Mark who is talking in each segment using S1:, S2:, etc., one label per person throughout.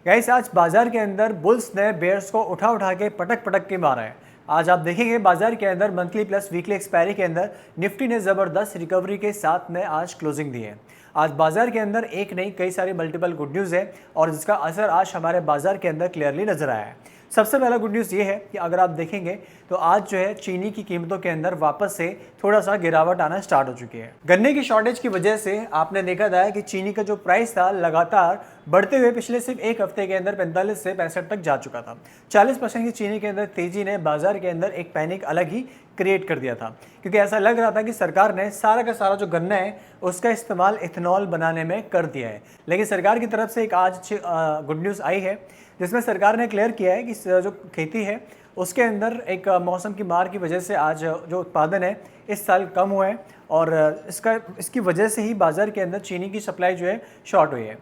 S1: Guys आज बाजार के अंदर बुल्स ने बेयर्स को उठा उठा के पटक पटक के मारा है। आज आप देखेंगे बाजार के अंदर मंथली प्लस वीकली एक्सपायरी के अंदर निफ्टी ने जबरदस्त रिकवरी के साथ में आज क्लोजिंग दी है। आज बाजार के अंदर एक नहीं कई सारी मल्टीपल गुड न्यूज़ है और जिसका असर आज हमारे बाजार के अंदर क्लियरली नजर आया है। सबसे पहला गुड न्यूज़ ये है कि अगर आप देखेंगे तो आज जो है चीनी की कीमतों के अंदर वापस से थोड़ा सा गिरावट आना स्टार्ट हो चुकी है। गन्ने की शॉर्टेज की वजह से आपने देखा था कि चीनी का जो प्राइस था लगातार बढ़ते हुए पिछले सिर्फ एक हफ्ते के अंदर 45 से 65 तक जा चुका था। 40% की चीनी के अंदर तेजी ने बाजार के अंदर एक पैनिक अलग ही क्रिएट कर दिया था, क्योंकि ऐसा लग रहा था कि सरकार ने सारा का सारा जो गन्ना है उसका इस्तेमाल इथेनॉल बनाने में कर दिया है। लेकिन सरकार की तरफ से एक आज अच्छी गुड न्यूज़ आई है, जिसमें सरकार ने क्लियर किया है कि जो खेती है उसके अंदर एक मौसम की मार की वजह से आज जो उत्पादन है इस साल कम हुआ है और इसकी वजह से ही बाज़ार के अंदर चीनी की सप्लाई जो है शॉर्ट हुई है।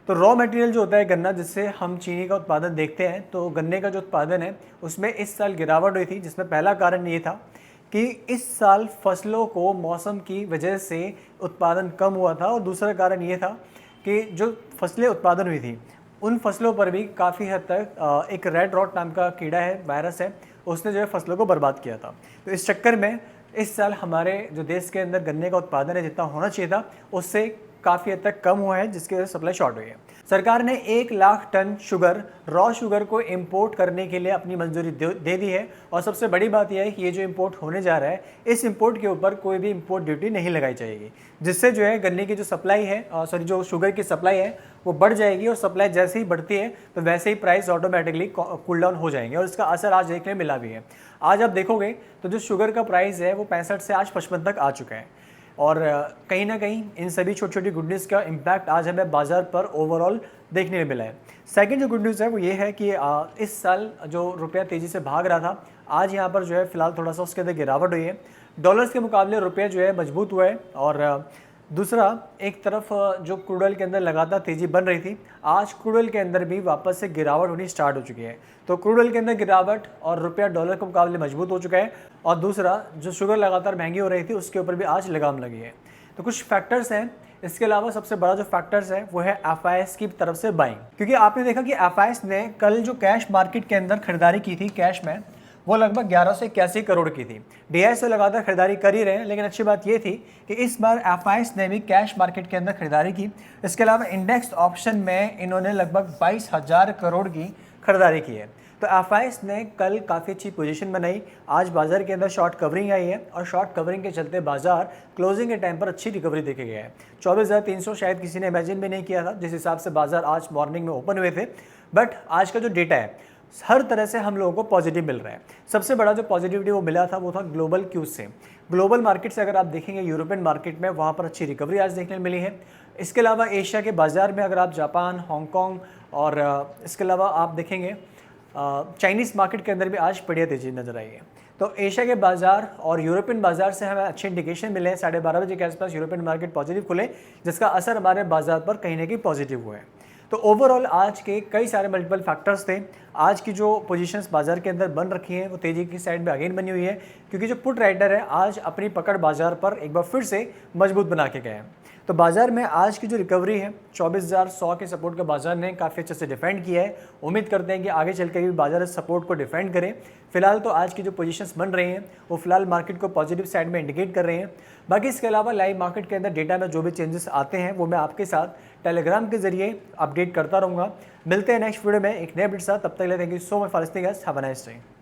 S1: तो रॉ मटेरियल जो होता है गन्ना, जिससे हम चीनी का उत्पादन देखते हैं, तो गन्ने का जो उत्पादन है उसमें इस साल गिरावट हुई थी, जिसमें पहला कारण ये था कि इस साल फसलों को मौसम की वजह से उत्पादन कम हुआ था और दूसरा कारण ये था कि जो फसलें उत्पादन हुई थी उन फसलों पर भी काफ़ी हद तक एक रेड रॉट नाम का कीड़ा है, वायरस है, उसने जो है फसलों को बर्बाद किया था। तो इस चक्कर में इस साल हमारे जो देश के अंदर गन्ने का उत्पादन है जितना होना चाहिए था उससे काफ़ी हद तक कम हुआ है, जिसकी वजह से सप्लाई शॉर्ट हुई है। सरकार ने 1 lakh ton sugar, raw sugar को इंपोर्ट करने के लिए अपनी मंजूरी दे दी है और सबसे बड़ी बात यह है कि ये जो इंपोर्ट होने जा रहा है इस इंपोर्ट के ऊपर कोई भी इंपोर्ट ड्यूटी नहीं लगाई जाएगी, जिससे जो है गन्ने की जो सप्लाई है जो शुगर की सप्लाई है वो बढ़ जाएगी और सप्लाई जैसे ही बढ़ती है तो वैसे ही प्राइस ऑटोमेटिकली कूल डाउन हो जाएंगे और इसका असर आज देखने मिला भी है। आज आप देखोगे तो जो शुगर का प्राइस है वो 65 से आज 55 तक आ चुका है और कहीं ना कहीं इन सभी छोटी छोटी गुड न्यूज़ का इम्पैक्ट आज हमें बाज़ार पर ओवरऑल देखने में मिला है। सेकंड जो गुड न्यूज़ है वो ये है कि इस साल जो रुपया तेज़ी से भाग रहा था, आज यहाँ पर जो है फिलहाल थोड़ा सा उसके अंदर गिरावट हुई है। डॉलर्स के मुकाबले रुपया जो है मजबूत हुआ है और दूसरा एक तरफ जो क्रूड ऑयल के अंदर लगातार तेज़ी बन रही थी, आज क्रूड ऑयल के अंदर भी वापस से गिरावट होनी स्टार्ट हो चुकी है। तो क्रूड ऑयल के अंदर गिरावट और रुपया डॉलर के मुकाबले मजबूत हो चुका है और दूसरा जो शुगर लगातार महंगी हो रही थी उसके ऊपर भी आज लगाम लगी है। तो कुछ फैक्टर्स हैं। इसके अलावा सबसे बड़ा जो फैक्टर्स है वो है एफआईएस की तरफ से बाइंग, क्योंकि आपने देखा कि एफआईएस ने कल जो कैश मार्केट के अंदर खरीदारी की थी कैश में, वो लगभग 11 से 81 करोड़ की थी। डीआई से लगातार खरीदारी कर ही रहे हैं, लेकिन अच्छी बात ये थी कि इस बार एफआईएस ने भी कैश मार्केट के अंदर खरीदारी की। इसके अलावा इंडेक्स ऑप्शन में इन्होंने लगभग 22,000 करोड़ की खरीदारी की है। तो एफआईएस ने कल काफ़ी अच्छी पोजीशन बनाई। आज बाजार के अंदर शॉर्ट कवरिंग आई है और शॉर्ट कवरिंग के चलते बाजार क्लोजिंग के टाइम पर अच्छी रिकवरी देखे गया है। 24,300 शायद किसी ने इमेजिन भी नहीं किया था, जिस हिसाब से बाजार आज मॉर्निंग में ओपन हुए थे। बट आज का जो डेटा है हर तरह से हम लोगों को पॉजिटिव मिल रहा है। सबसे बड़ा जो पॉजिटिविटी वो मिला था वो था ग्लोबल क्यूज से। ग्लोबल मार्केट से अगर आप देखेंगे यूरोपियन मार्केट में वहाँ पर अच्छी रिकवरी आज देखने को मिली है। इसके अलावा एशिया के बाज़ार में अगर आप जापान, हांगकांग और इसके अलावा आप देखेंगे चाइनीज़ मार्केट के अंदर भी आज बढ़िया तेज़ी नजर आई है। तो एशिया के बाज़ार और यूरोपियन बाज़ार से हमें अच्छे इंडिकेशन मिले हैं। 12:30 बजे के आसपास यूरोपियन मार्केट पॉजिटिव खुले, जिसका असर हमारे बाज़ार पर कहीं ना कहीं पॉजिटिव हुआ है। तो ओवरऑल आज के कई सारे मल्टीपल फैक्टर्स थे। आज की जो पोजीशंस बाजार के अंदर बन रखी हैं वो तेज़ी की साइड में अगेन बनी हुई है, क्योंकि जो पुट राइटर है आज अपनी पकड़ बाजार पर एक बार फिर से मजबूत बना के गए हैं। तो बाजार में आज की जो रिकवरी है 24,100 के सपोर्ट का बाजार ने काफ़ी अच्छे से डिफेंड किया है। उम्मीद करते हैं कि आगे चल कर भी बाजार इस सपोर्ट को डिफेंड करें। फिलहाल तो आज की जो पोजीशंस बन रही हैं वो फिलहाल मार्केट को पॉजिटिव साइड में इंडिकेट कर रहे हैं। बाकी इसके अलावा लाइव मार्केट के अंदर डेटा में जो भी चेंजेस आते हैं वो मैं आपके साथ टेलीग्राम के जरिए अपडेट करता रहूँगा। मिलते हैं नेक्स्ट वीडियो में एक नए अपडेट साथ। तब तक के लिए thank you so much for listening us. Have a nice day.